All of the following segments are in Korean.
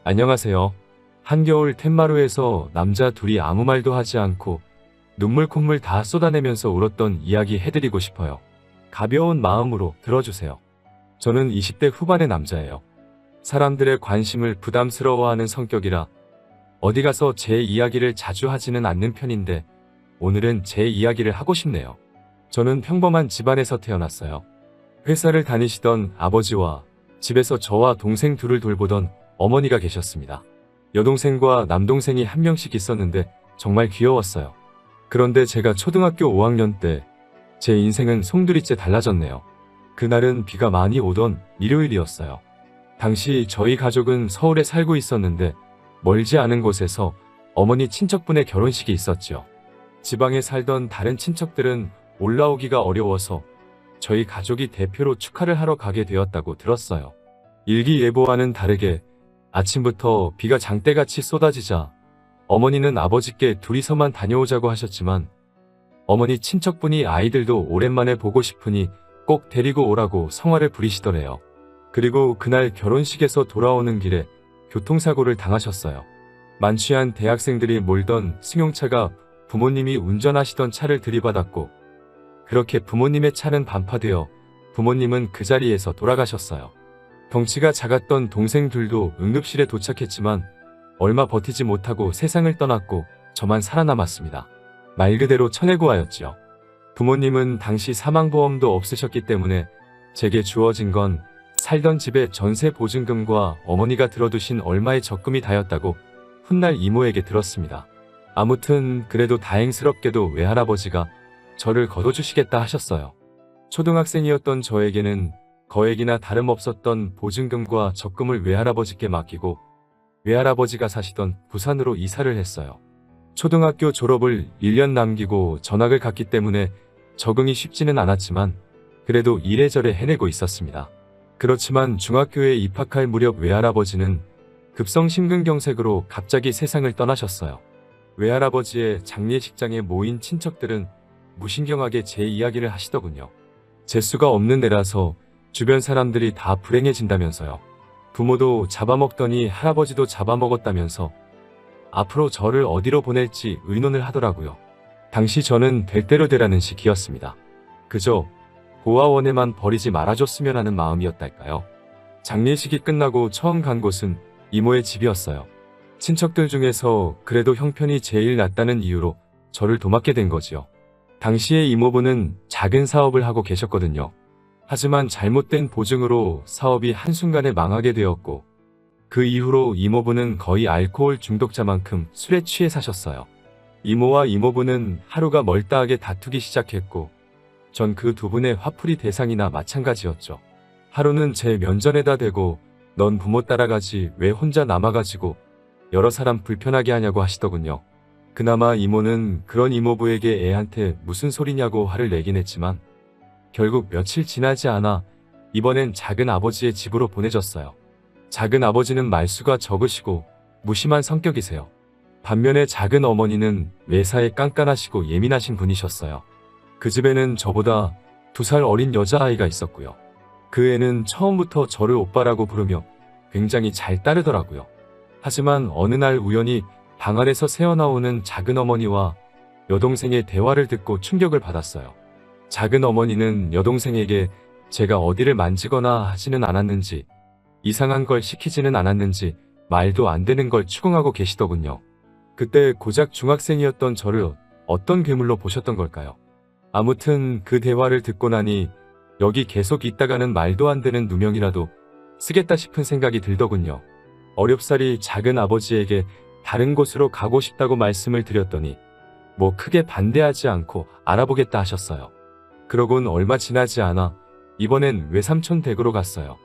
안녕하세요. 한겨울 텐마루에서 남자 둘이 아무 말도 하지 않고 눈물 콧물 다 쏟아내면서 울었던 이야기 해드리고 싶어요. 가벼운 마음으로 들어주세요. 저는 20대 후반의 남자예요. 사람들의 관심을 부담스러워하는 성격이라 어디 가서 제 이야기를 자주 하지는 않는 편인데 오늘은 제 이야기를 하고 싶네요. 저는 평범한 집안에서 태어났어요. 회사를 다니시던 아버지와 집에서 저와 동생 둘을 돌보던 어머니가 계셨습니다. 여동생과 남동생이 한 명씩 있었는데 정말 귀여웠어요. 그런데 제가 초등학교 5학년 때 제 인생은 송두리째 달라졌네요. 그날은 비가 많이 오던 일요일이었어요. 당시 저희 가족은 서울에 살고 있었는데 멀지 않은 곳에서 어머니 친척분의 결혼식이 있었죠. 지방에 살던 다른 친척들은 올라오기가 어려워서 저희 가족이 대표로 축하를 하러 가게 되었다고 들었어요. 일기예보와는 다르게 아침부터 비가 장대같이 쏟아지자 어머니는 아버지께 둘이서만 다녀오자고 하셨지만 어머니 친척분이 아이들도 오랜만에 보고 싶으니 꼭 데리고 오라고 성화를 부리시더래요. 그리고 그날 결혼식에서 돌아오는 길에 교통사고를 당하셨어요. 만취한 대학생들이 몰던 승용차가 부모님이 운전하시던 차를 들이받았고 그렇게 부모님의 차는 반파되어 부모님은 그 자리에서 돌아가셨어요. 덩치가 작았던 동생들도 응급실에 도착했지만 얼마 버티지 못하고 세상을 떠났고 저만 살아남았습니다. 말 그대로 천혜고아였죠. 부모님은 당시 사망보험도 없으셨기 때문에 제게 주어진 건 살던 집의 전세 보증금과 어머니가 들어두신 얼마의 적금이 다였다고 훗날 이모에게 들었습니다. 아무튼 그래도 다행스럽게도 외할아버지가 저를 거둬주시겠다 하셨어요. 초등학생이었던 저에게는 거액이나 다름없었던 보증금과 적금을 외할아버지께 맡기고 외할아버지가 사시던 부산으로 이사를 했어요. 초등학교 졸업을 1년 남기고 전학을 갔기 때문에 적응이 쉽지는 않았지만 그래도 이래저래 해내고 있었습니다. 그렇지만 중학교에 입학할 무렵 외할아버지는 급성 심근경색으로 갑자기 세상을 떠나셨어요. 외할아버지의 장례식장에 모인 친척들은 무신경하게 제 이야기를 하시더군요. 재수가 없는 애라서 주변 사람들이 다 불행해진다면서요. 부모도 잡아먹더니 할아버지도 잡아먹었다면서 앞으로 저를 어디로 보낼지 의논을 하더라고요. 당시 저는 될 대로 되라는 시기였습니다. 그저 고아원에만 버리지 말아줬으면 하는 마음이었달까요. 장례식이 끝나고 처음 간 곳은 이모의 집이었어요. 친척들 중에서 그래도 형편이 제일 낫다는 이유로 저를 도맡게 된 거지요. 당시에 이모부는 작은 사업을 하고 계셨거든요. 하지만 잘못된 보증으로 사업이 한순간에 망하게 되었고 그 이후로 이모부는 거의 알코올 중독자만큼 술에 취해 사셨어요. 이모와 이모부는 하루가 멀다하게 다투기 시작했고 전 그 두 분의 화풀이 대상이나 마찬가지였죠. 하루는 제 면전에다 대고 넌 부모 따라가지 왜 혼자 남아가지고 여러 사람 불편하게 하냐고 하시더군요. 그나마 이모는 그런 이모부에게 애한테 무슨 소리냐고 화를 내긴 했지만 결국 며칠 지나지 않아 이번엔 작은 아버지의 집으로 보내졌어요. 작은 아버지는 말수가 적으시고 무심한 성격이세요. 반면에 작은 어머니는 매사에 깐깐하시고 예민하신 분이셨어요. 그 집에는 저보다 2살 어린 여자아이가 있었고요. 그 애는 처음부터 저를 오빠라고 부르며 굉장히 잘 따르더라고요. 하지만 어느 날 우연히 방 안에서 새어나오는 작은 어머니와 여동생의 대화를 듣고 충격을 받았어요. 작은 어머니는 여동생에게 제가 어디를 만지거나 하지는 않았는지 이상한 걸 시키지는 않았는지 말도 안 되는 걸 추궁하고 계시더군요. 그때 고작 중학생이었던 저를 어떤 괴물로 보셨던 걸까요? 아무튼 그 대화를 듣고 나니 여기 계속 있다가는 말도 안 되는 누명이라도 쓰겠다 싶은 생각이 들더군요. 어렵사리 작은 아버지에게 다른 곳으로 가고 싶다고 말씀을 드렸더니 뭐 크게 반대하지 않고 알아보겠다 하셨어요. 그러곤 얼마 지나지 않아 이번엔 외삼촌 댁으로 갔어요.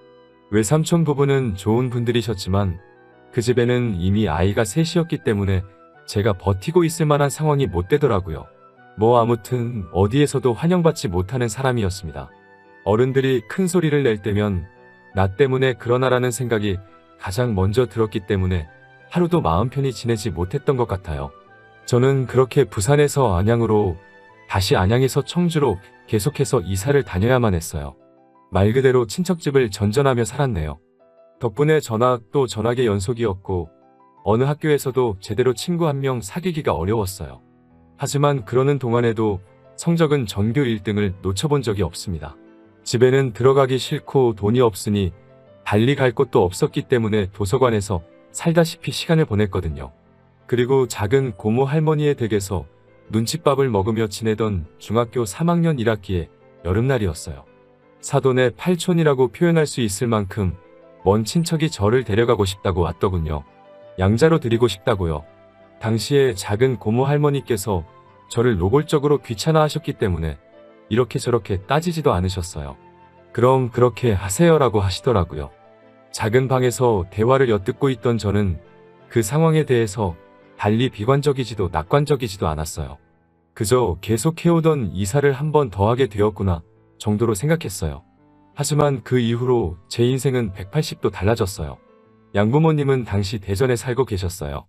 외삼촌 부부는 좋은 분들이셨지만 그 집에는 이미 아이가 셋이었기 때문에 제가 버티고 있을 만한 상황이 못 되더라고요. 뭐 아무튼 어디에서도 환영받지 못하는 사람이었습니다. 어른들이 큰 소리를 낼 때면 나 때문에 그러나라는 생각이 가장 먼저 들었기 때문에 하루도 마음 편히 지내지 못했던 것 같아요. 저는 그렇게 부산에서 안양으로 다시 안양에서 청주로 계속해서 이사를 다녀야만 했어요. 말 그대로 친척집을 전전하며 살았네요. 덕분에 전학 또 전학의 연속이었고 어느 학교에서도 제대로 친구 한 명 사귀기가 어려웠어요. 하지만 그러는 동안에도 성적은 전교 1등을 놓쳐본 적이 없습니다. 집에는 들어가기 싫고 돈이 없으니 달리 갈 곳도 없었기 때문에 도서관에서 살다시피 시간을 보냈거든요. 그리고 작은 고모 할머니의 댁에서 눈칫밥을 먹으며 지내던 중학교 3학년 1학기의 여름날이었어요. 사돈의 팔촌이라고 표현할 수 있을 만큼 먼 친척이 저를 데려가고 싶다고 왔더군요. 양자로 드리고 싶다고요. 당시에 작은 고모 할머니께서 저를 노골적으로 귀찮아하셨기 때문에 이렇게 저렇게 따지지도 않으셨어요. 그럼 그렇게 하세요라고 하시더라고요. 작은 방에서 대화를 엿듣고 있던 저는 그 상황에 대해서 달리 비관적이지도 낙관적이지도 않았어요. 그저 계속해오던 이사를 한 번 더 하게 되었구나 정도로 생각했어요. 하지만 그 이후로 제 인생은 180도 달라졌어요. 양부모님은 당시 대전에 살고 계셨어요.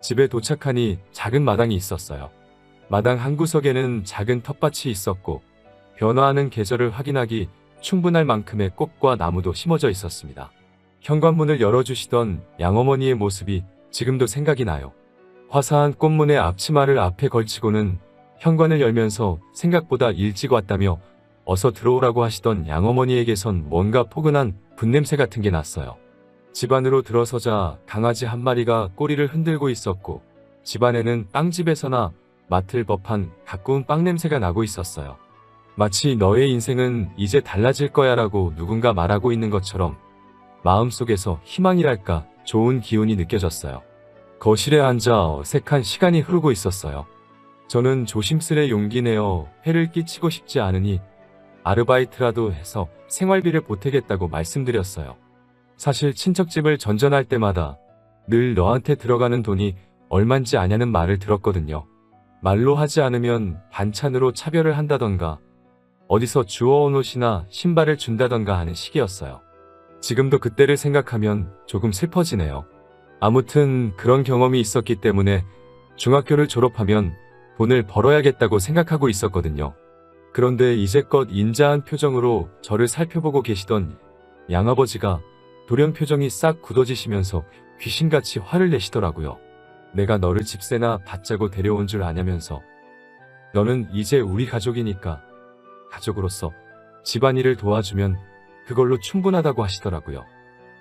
집에 도착하니 작은 마당이 있었어요. 마당 한구석에는 작은 텃밭이 있었고 변화하는 계절을 확인하기 충분할 만큼의 꽃과 나무도 심어져 있었습니다. 현관문을 열어주시던 양어머니의 모습이 지금도 생각이 나요. 화사한 꽃무늬 앞치마를 앞에 걸치고는 현관을 열면서 생각보다 일찍 왔다며 어서 들어오라고 하시던 양어머니에게선 뭔가 포근한 분냄새 같은 게 났어요. 집 안으로 들어서자 강아지 한 마리가 꼬리를 흔들고 있었고 집안에는 빵집에서나 맡을 법한 가꾸운 빵 냄새가 나고 있었어요. 마치 너의 인생은 이제 달라질 거야 라고 누군가 말하고 있는 것처럼 마음속에서 희망이랄까 좋은 기운이 느껴졌어요. 거실에 앉아 어색한 시간이 흐르고 있었어요. 저는 조심스레 용기 내어 해를 끼치고 싶지 않으니 아르바이트라도 해서 생활비를 보태겠다고 말씀드렸어요. 사실 친척집을 전전할 때마다 늘 너한테 들어가는 돈이 얼만지 아냐는 말을 들었거든요. 말로 하지 않으면 반찬으로 차별을 한다던가 어디서 주워온 옷이나 신발을 준다던가 하는 시기였어요. 지금도 그때를 생각하면 조금 슬퍼지네요. 아무튼 그런 경험이 있었기 때문에 중학교를 졸업하면 돈을 벌어야겠다고 생각하고 있었거든요. 그런데 이제껏 인자한 표정으로 저를 살펴보고 계시던 양아버지가 돌연 표정이 싹 굳어지시면서 귀신같이 화를 내시더라고요. 내가 너를 집세나 받자고 데려온 줄 아냐면서 너는 이제 우리 가족이니까 가족으로서 집안일을 도와주면 그걸로 충분하다고 하시더라고요.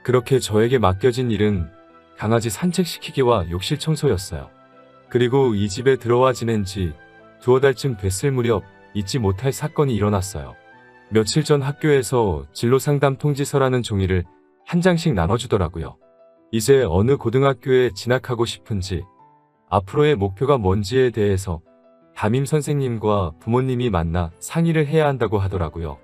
그렇게 저에게 맡겨진 일은 강아지 산책시키기와 욕실 청소였어요. 그리고 이 집에 들어와 지낸 지 두어 달쯤 됐을 무렵 잊지 못할 사건이 일어났어요. 며칠 전 학교에서 진로상담 통지서라는 종이를 한 장씩 나눠주더라고요. 이제 어느 고등학교에 진학하고 싶은지, 앞으로의 목표가 뭔지에 대해서 담임 선생님과 부모님이 만나 상의를 해야 한다고 하더라고요.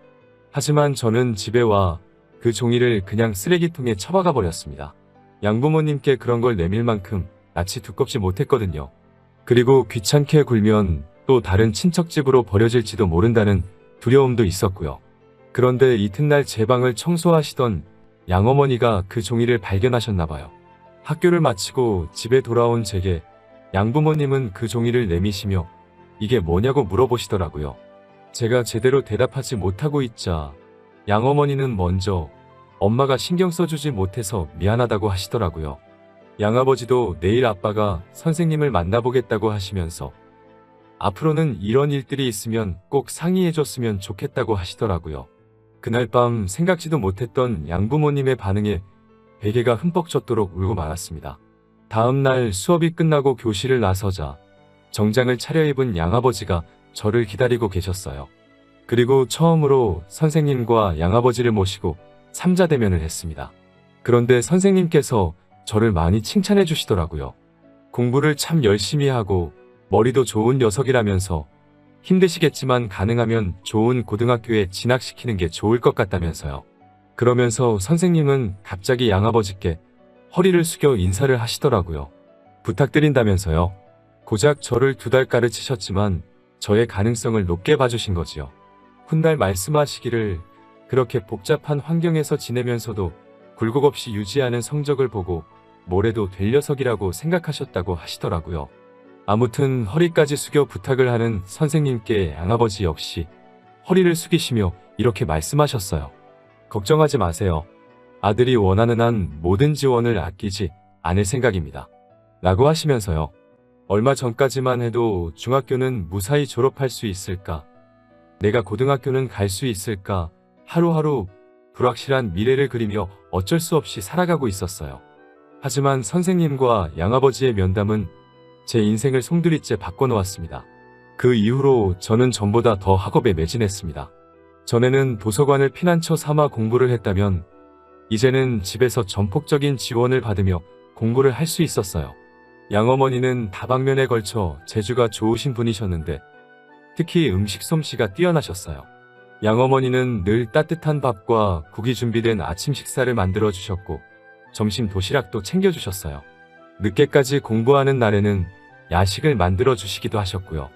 하지만 저는 집에 와 그 종이를 그냥 쓰레기통에 처박아 버렸습니다. 양부모님께 그런 걸 내밀 만큼 낯이 두껍지 못했거든요. 그리고 귀찮게 굴면 또 다른 친척집으로 버려질지도 모른다는 두려움도 있었고요. 그런데 이튿날 제 방을 청소하시던 양어머니가 그 종이를 발견하셨나봐요. 학교를 마치고 집에 돌아온 제게 양부모님은 그 종이를 내미시며 이게 뭐냐고 물어보시더라고요. 제가 제대로 대답하지 못하고 있자 양어머니는 먼저 엄마가 신경 써주지 못해서 미안하다고 하시더라고요. 양아버지도 내일 아빠가 선생님을 만나보겠다고 하시면서 앞으로는 이런 일들이 있으면 꼭 상의해줬으면 좋겠다고 하시더라고요. 그날 밤 생각지도 못했던 양부모님의 반응에 베개가 흠뻑 젖도록 울고 말았습니다. 다음 날 수업이 끝나고 교실을 나서자 정장을 차려입은 양아버지가 저를 기다리고 계셨어요. 그리고 처음으로 선생님과 양아버지를 모시고 삼자대면을 했습니다. 그런데 선생님께서 저를 많이 칭찬해 주시더라고요. 공부를 참 열심히 하고 머리도 좋은 녀석이라면서 힘드시겠지만 가능하면 좋은 고등학교에 진학시키는 게 좋을 것 같다면서요. 그러면서 선생님은 갑자기 양아버지께 허리를 숙여 인사를 하시더라고요. 부탁드린다면서요. 고작 저를 2달 가르치셨지만 저의 가능성을 높게 봐주신 거지요. 훗날 말씀하시기를 그렇게 복잡한 환경에서 지내면서도 굴곡 없이 유지하는 성적을 보고 뭐래도 될 녀석이라고 생각하셨다고 하시더라고요. 아무튼 허리까지 숙여 부탁을 하는 선생님께 양아버지 역시 허리를 숙이시며 이렇게 말씀하셨어요. 걱정하지 마세요. 아들이 원하는 한 모든 지원을 아끼지 않을 생각입니다. 라고 하시면서요. 얼마 전까지만 해도 중학교는 무사히 졸업할 수 있을까? 내가 고등학교는 갈 수 있을까? 하루하루 불확실한 미래를 그리며 어쩔 수 없이 살아가고 있었어요. 하지만 선생님과 양아버지의 면담은 제 인생을 송두리째 바꿔놓았습니다. 그 이후로 저는 전보다 더 학업에 매진했습니다. 전에는 도서관을 피난처 삼아 공부를 했다면 이제는 집에서 전폭적인 지원을 받으며 공부를 할 수 있었어요. 양어머니는 다방면에 걸쳐 재주가 좋으신 분이셨는데 특히 음식 솜씨가 뛰어나셨어요. 양어머니는 늘 따뜻한 밥과 국이 준비된 아침 식사를 만들어 주셨고 점심 도시락도 챙겨주셨어요. 늦게까지 공부하는 날에는 야식을 만들어 주시기도 하셨고요.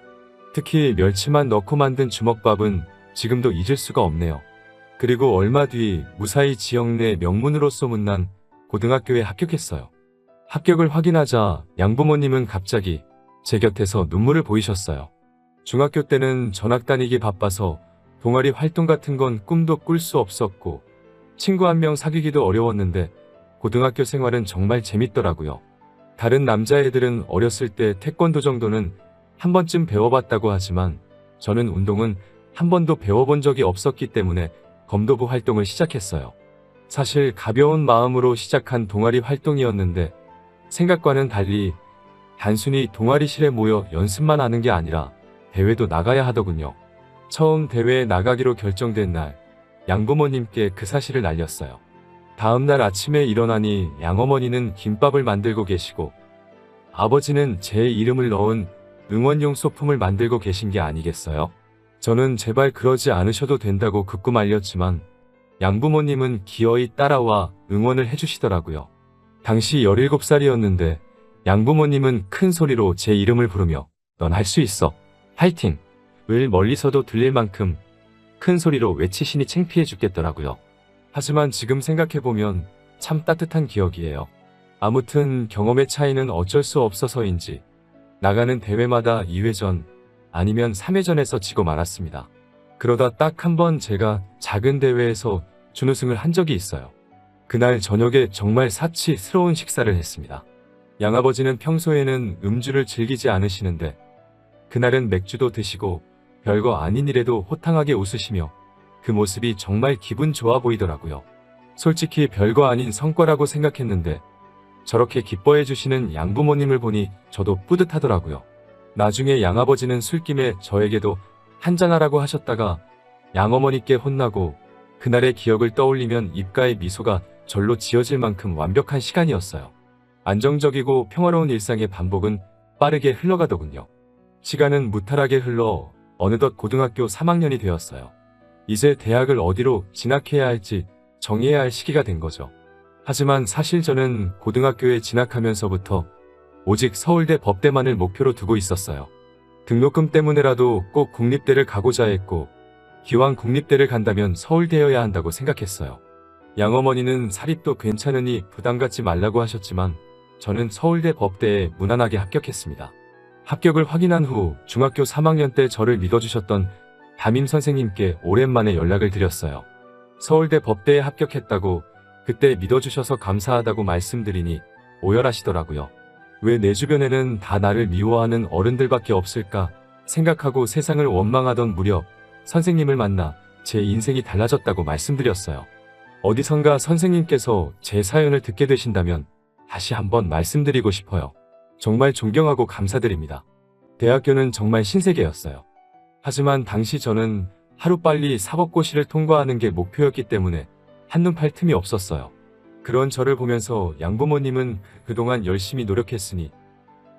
특히 멸치만 넣고 만든 주먹밥은 지금도 잊을 수가 없네요. 그리고 얼마 뒤 무사히 지역 내 명문으로 소문난 고등학교에 합격했어요. 합격을 확인하자 양부모님은 갑자기 제 곁에서 눈물을 보이셨어요. 중학교 때는 전학 다니기 바빠서 동아리 활동 같은 건 꿈도 꿀 수 없었고 친구 한 명 사귀기도 어려웠는데 고등학교 생활은 정말 재밌더라고요. 다른 남자애들은 어렸을 때 태권도 정도는 한 번쯤 배워봤다고 하지만 저는 운동은 한 번도 배워본 적이 없었기 때문에 검도부 활동을 시작했어요. 사실 가벼운 마음으로 시작한 동아리 활동이었는데 생각과는 달리 단순히 동아리실에 모여 연습만 하는 게 아니라 대회도 나가야 하더군요. 처음 대회에 나가기로 결정된 날 양부모님께 그 사실을 알렸어요. 다음 날 아침에 일어나니 양어머니는 김밥을 만들고 계시고 아버지는 제 이름을 넣은 응원용 소품을 만들고 계신 게 아니겠어요? 저는 제발 그러지 않으셔도 된다고 극구 말렸지만 양부모님은 기어이 따라와 응원을 해주시더라고요. 당시 17살이었는데 양부모님은 큰 소리로 제 이름을 부르며 넌 할 수 있어. 파이팅! 을 멀리서도 들릴 만큼 큰 소리로 외치시니 창피해 죽겠더라고요. 하지만 지금 생각해보면 참 따뜻한 기억이에요. 아무튼 경험의 차이는 어쩔 수 없어서인지 나가는 대회마다 2회전 아니면 3회전에서 지고 말았습니다. 그러다 딱 한 번 제가 작은 대회에서 준우승을 한 적이 있어요. 그날 저녁에 정말 사치스러운 식사를 했습니다. 양아버지는 평소에는 음주를 즐기지 않으시는데 그날은 맥주도 드시고 별거 아닌 일에도 호탕하게 웃으시며 그 모습이 정말 기분 좋아 보이더라고요. 솔직히 별거 아닌 성과라고 생각했는데 저렇게 기뻐해 주시는 양부모님을 보니 저도 뿌듯하더라고요. 나중에 양아버지는 술김에 저에게도 한잔하라고 하셨다가 양어머니께 혼나고 그날의 기억을 떠올리면 입가에 미소가 절로 지어질 만큼 완벽한 시간이었어요. 안정적이고 평화로운 일상의 반복은 빠르게 흘러가더군요. 시간은 무탈하게 흘러 어느덧 고등학교 3학년이 되었어요. 이제 대학을 어디로 진학해야 할지 정해야 할 시기가 된 거죠. 하지만 사실 저는 고등학교에 진학하면서부터 오직 서울대 법대만을 목표로 두고 있었어요. 등록금 때문에라도 꼭 국립대를 가고자 했고 기왕 국립대를 간다면 서울대여야 한다고 생각했어요. 양어머니는 사립도 괜찮으니 부담 갖지 말라고 하셨지만 저는 서울대 법대에 무난하게 합격했습니다. 합격을 확인한 후 중학교 3학년 때 저를 믿어주셨던 담임 선생님께 오랜만에 연락을 드렸어요. 서울대 법대에 합격했다고 그때 믿어주셔서 감사하다고 말씀드리니 오열하시더라고요. 왜 내 주변에는 다 나를 미워하는 어른들밖에 없을까 생각하고 세상을 원망하던 무렵 선생님을 만나 제 인생이 달라졌다고 말씀드렸어요. 어디선가 선생님께서 제 사연을 듣게 되신다면 다시 한번 말씀드리고 싶어요. 정말 존경하고 감사드립니다. 대학교는 정말 신세계였어요. 하지만 당시 저는 하루빨리 사법고시를 통과하는 게 목표였기 때문에 한눈 팔 틈이 없었어요. 그런 저를 보면서 양부모님은 그동안 열심히 노력했으니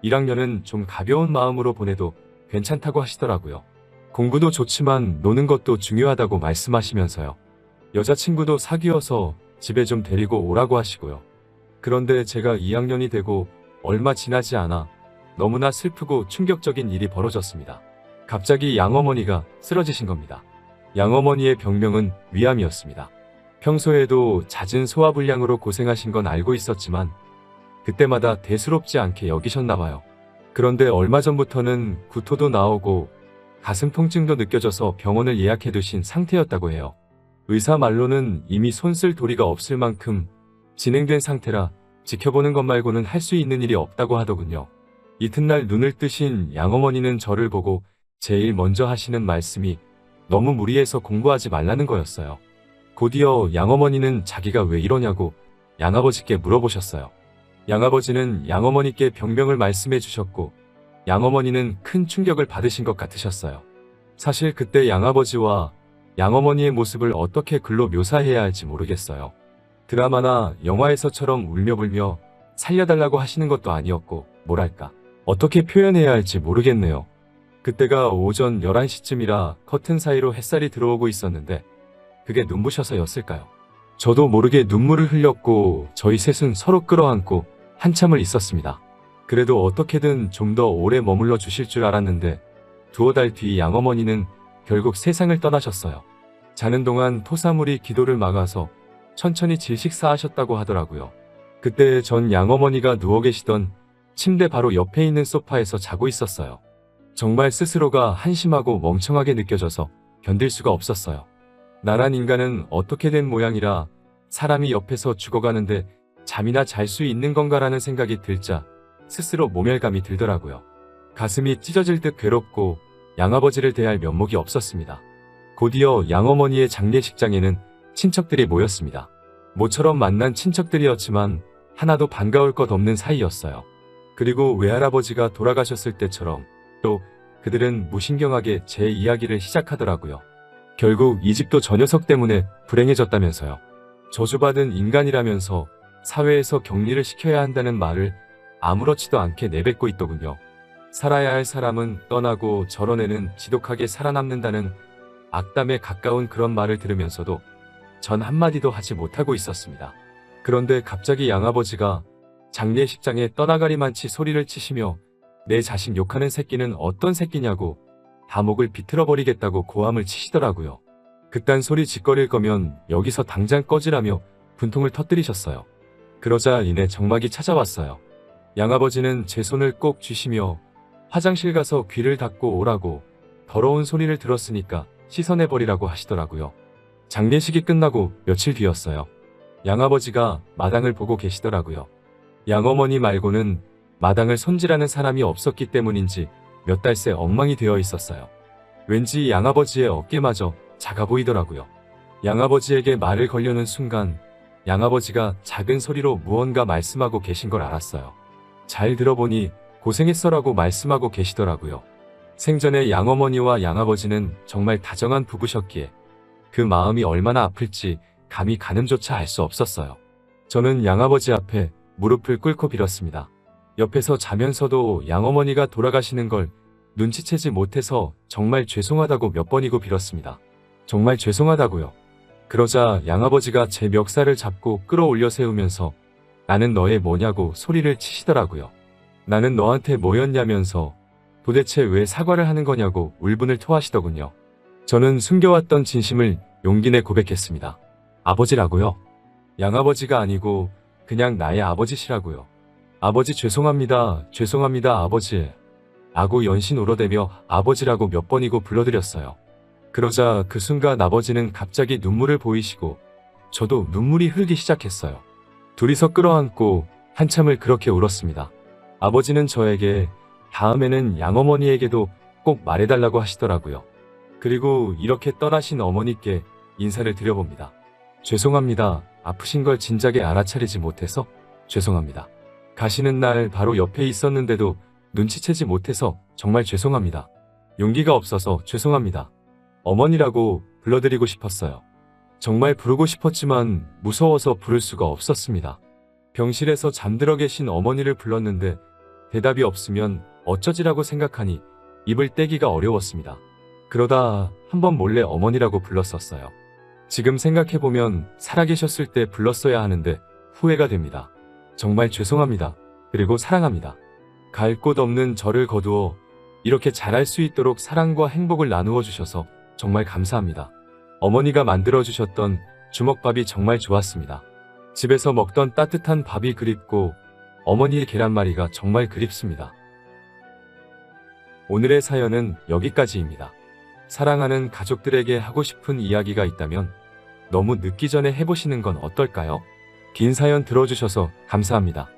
1학년은 좀 가벼운 마음으로 보내도 괜찮다고 하시더라고요. 공부도 좋지만 노는 것도 중요하다고 말씀하시면서요. 여자친구도 사귀어서 집에 좀 데리고 오라고 하시고요. 그런데 제가 2학년이 되고 얼마 지나지 않아 너무나 슬프고 충격적인 일이 벌어졌습니다. 갑자기 양어머니가 쓰러지신 겁니다. 양어머니의 병명은 위암이었습니다. 평소에도 잦은 소화불량으로 고생하신 건 알고 있었지만 그때마다 대수롭지 않게 여기셨나 봐요. 그런데 얼마 전부터는 구토도 나오고 가슴 통증도 느껴져서 병원을 예약해 두신 상태였다고 해요. 의사 말로는 이미 손쓸 도리가 없을 만큼 진행된 상태라 지켜보는 것 말고는 할 수 있는 일이 없다고 하더군요. 이튿날 눈을 뜨신 양어머니는 저를 보고 제일 먼저 하시는 말씀이 너무 무리해서 공부하지 말라는 거였어요. 곧이어 양어머니는 자기가 왜 이러냐고 양아버지께 물어보셨어요. 양아버지는 양어머니께 병명을 말씀해 주셨고 양어머니는 큰 충격을 받으신 것 같으셨어요. 사실 그때 양아버지와 양어머니의 모습을 어떻게 글로 묘사해야 할지 모르겠어요. 드라마나 영화에서처럼 울며불며 살려달라고 하시는 것도 아니었고 뭐랄까 어떻게 표현해야 할지 모르겠네요. 그때가 오전 11시쯤이라 커튼 사이로 햇살이 들어오고 있었는데 그게 눈부셔서였을까요? 저도 모르게 눈물을 흘렸고 저희 셋은 서로 끌어안고 한참을 있었습니다. 그래도 어떻게든 좀 더 오래 머물러 주실 줄 알았는데 두어 달 뒤 양어머니는 결국 세상을 떠나셨어요. 자는 동안 토사물이 기도를 막아서 천천히 질식사하셨다고 하더라고요. 그때 전 양어머니가 누워 계시던 침대 바로 옆에 있는 소파에서 자고 있었어요. 정말 스스로가 한심하고 멍청하게 느껴져서 견딜 수가 없었어요. 나란 인간은 어떻게 된 모양이라 사람이 옆에서 죽어가는데 잠이나 잘 수 있는 건가라는 생각이 들자 스스로 모멸감이 들더라고요. 가슴이 찢어질 듯 괴롭고 양아버지를 대할 면목이 없었습니다. 곧이어 양어머니의 장례식장에는 친척들이 모였습니다. 모처럼 만난 친척들이었지만 하나도 반가울 것 없는 사이였어요. 그리고 외할아버지가 돌아가셨을 때처럼 또 그들은 무신경하게 제 이야기를 시작하더라고요. 결국 이 집도 저 녀석 때문에 불행해졌다면서요. 저주받은 인간이라면서 사회에서 격리를 시켜야 한다는 말을 아무렇지도 않게 내뱉고 있더군요. 살아야 할 사람은 떠나고 저런 애는 지독하게 살아남는다는 악담에 가까운 그런 말을 들으면서도 전 한마디도 하지 못하고 있었습니다. 그런데 갑자기 양아버지가 장례식장에 떠나가리만치 소리를 치시며 내 자식 욕하는 새끼는 어떤 새끼냐고 다목을 비틀어버리겠다고 고함을 치시더라고요. 그딴 소리 짓거릴 거면 여기서 당장 꺼지라며 분통을 터뜨리셨어요. 그러자 이내 정막이 찾아왔어요. 양아버지는 제 손을 꼭 쥐시며 화장실 가서 귀를 닦고 오라고 더러운 소리를 들었으니까 씻어내버리라고 하시더라고요. 장례식이 끝나고 며칠 뒤였어요. 양아버지가 마당을 보고 계시더라고요. 양어머니 말고는 마당을 손질하는 사람이 없었기 때문인지 몇 달 새 엉망이 되어 있었어요. 왠지 양아버지의 어깨마저 작아 보이더라고요. 양아버지에게 말을 걸려는 순간 양아버지가 작은 소리로 무언가 말씀하고 계신 걸 알았어요. 잘 들어보니 고생했어라고 말씀하고 계시더라고요. 생전에 양어머니와 양아버지는 정말 다정한 부부셨기에 그 마음이 얼마나 아플지 감히 가늠조차 알 수 없었어요. 저는 양아버지 앞에 무릎을 꿇고 빌었습니다. 옆에서 자면서도 양어머니가 돌아가시는 걸 눈치채지 못해서 정말 죄송하다고 몇 번이고 빌었습니다. 정말 죄송하다고요. 그러자 양아버지가 제 멱살을 잡고 끌어올려 세우면서 나는 너의 뭐냐고 소리를 치시더라고요. 나는 너한테 뭐였냐면서 도대체 왜 사과를 하는 거냐고 울분을 토하시더군요. 저는 숨겨왔던 진심을 용기 내 고백했습니다. 아버지라고요? 양아버지가 아니고 그냥 나의 아버지시라고요. 아버지 죄송합니다. 죄송합니다 아버지. 라고 연신 울어대며 아버지라고 몇 번이고 불러드렸어요. 그러자 그 순간 아버지는 갑자기 눈물을 보이시고 저도 눈물이 흐르기 시작했어요. 둘이서 끌어안고 한참을 그렇게 울었습니다. 아버지는 저에게 다음에는 양어머니에게도 꼭 말해달라고 하시더라고요. 그리고 이렇게 떠나신 어머니께 인사를 드려봅니다. 죄송합니다. 아프신 걸 진작에 알아차리지 못해서 죄송합니다. 가시는 날 바로 옆에 있었는데도 눈치채지 못해서 정말 죄송합니다. 용기가 없어서 죄송합니다. 어머니라고 불러드리고 싶었어요. 정말 부르고 싶었지만 무서워서 부를 수가 없었습니다. 병실에서 잠들어 계신 어머니를 불렀는데 대답이 없으면 어쩌지라고 생각하니 입을 떼기가 어려웠습니다. 그러다 한번 몰래 어머니라고 불렀었어요. 지금 생각해보면 살아계셨을 때 불렀어야 하는데 후회가 됩니다. 정말 죄송합니다. 그리고 사랑합니다. 갈 곳 없는 저를 거두어 이렇게 잘할 수 있도록 사랑과 행복을 나누어 주셔서 정말 감사합니다. 어머니가 만들어주셨던 주먹밥이 정말 좋았습니다. 집에서 먹던 따뜻한 밥이 그립고 어머니의 계란말이가 정말 그립습니다. 오늘의 사연은 여기까지입니다. 사랑하는 가족들에게 하고 싶은 이야기가 있다면 너무 늦기 전에 해보시는 건 어떨까요? 긴 사연 들어주셔서 감사합니다.